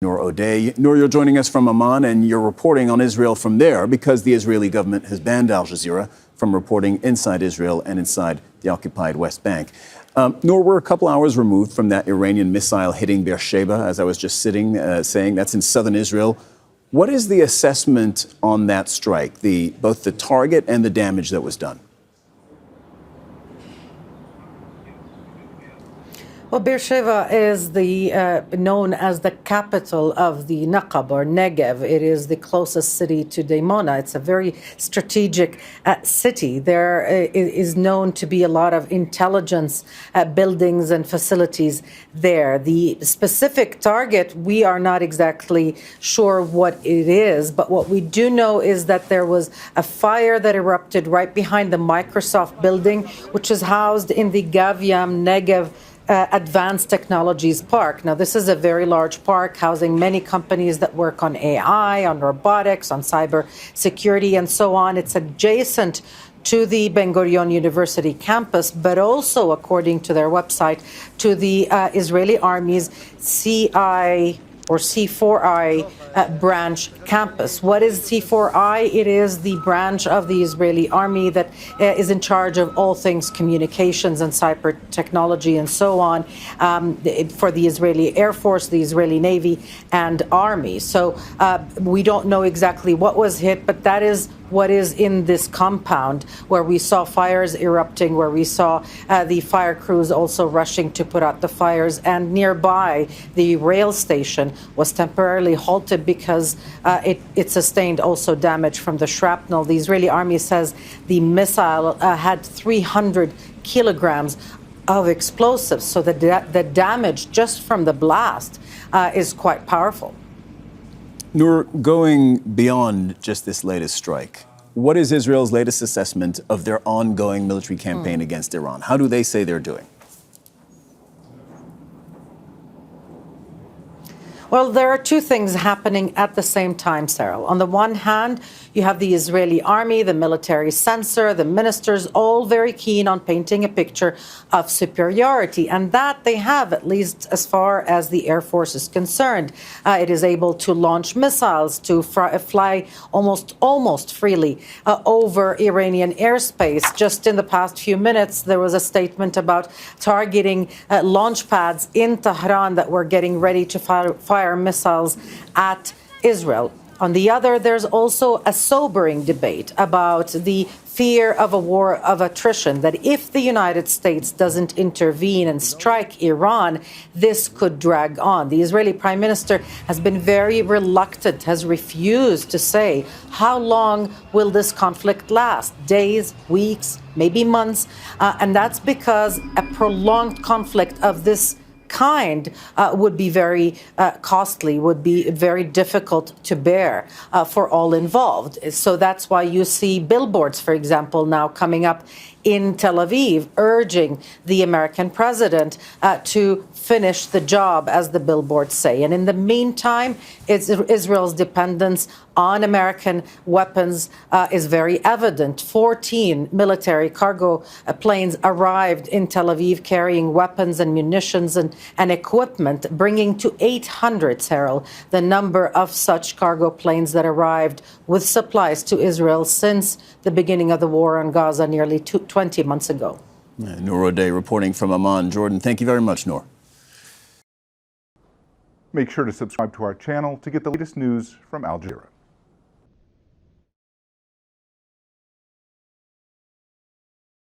Noor O'Day. Noor, you're joining us from Amman, and you're reporting on Israel from there because the Israeli government has banned Al Jazeera from reporting inside Israel and inside the occupied West Bank. Noor, we're a couple hours removed from that Iranian missile hitting Beersheba, as I was just saying. That's in southern Israel. What is the assessment on that strike, both the target and the damage that was done? Well, Beersheba is known as the capital of the Naqab or Negev. It is the closest city to Dimona. It's a very strategic city. There is known to be a lot of intelligence buildings and facilities there. The specific target, we are not exactly sure what it is, but what we do know is that there was a fire that erupted right behind the Microsoft building, which is housed in the Gaviam Negev Advanced Technologies Park. Now, this is a very large park housing many companies that work on AI, on robotics, on cyber security, and so on. It's adjacent to the Ben Gurion University campus, but also, according to their website, to the Israeli Army's C4I branch campus. What is C4I? It is the branch of the Israeli Army that is in charge of all things communications and cyber technology and so on for the Israeli Air Force, the Israeli Navy, and Army. So we don't know exactly what was hit, but that is what is in this compound where we saw fires erupting, where we saw the fire crews also rushing to put out the fires, and nearby the rail station was temporarily halted because it sustained also damage from the shrapnel. The Israeli Army says the missile had 300 kilograms of explosives, so the damage just from the blast is quite powerful. Noor, going beyond just this latest strike, what is Israel's latest assessment of their ongoing military campaign against Iran? How do they say they're doing? Well, there are two things happening at the same time, Cyril. On the one hand, you have the Israeli army, the military censor, the ministers, all very keen on painting a picture of superiority. And that they have, at least as far as the Air Force is concerned. It is able to launch missiles, to fly almost freely over Iranian airspace. Just in the past few minutes, there was a statement about targeting launch pads in Tehran that were getting ready to fire missiles at Israel. On the other, there's also a sobering debate about the fear of a war of attrition, that if the United States doesn't intervene and strike Iran, this could drag on. The Israeli Prime Minister has been very reluctant, has refused to say how long will this conflict last? Days, weeks, maybe months? And that's because a prolonged conflict of this kind would be very costly, would be very difficult to bear for all involved. So that's why you see billboards, for example, now coming up in Tel Aviv, urging the American president to finish the job, as the billboards say. And in the meantime, Israel's dependence on American weapons is very evident. 14 military cargo planes arrived in Tel Aviv carrying weapons and munitions and equipment, bringing to 800, Cyril, the number of such cargo planes that arrived with supplies to Israel since the beginning of the war on Gaza nearly 20 months ago. Noor O'Day reporting from Amman. Jordan, thank you very much, Noor. Make sure to subscribe to our channel to get the latest news from Al Jazeera.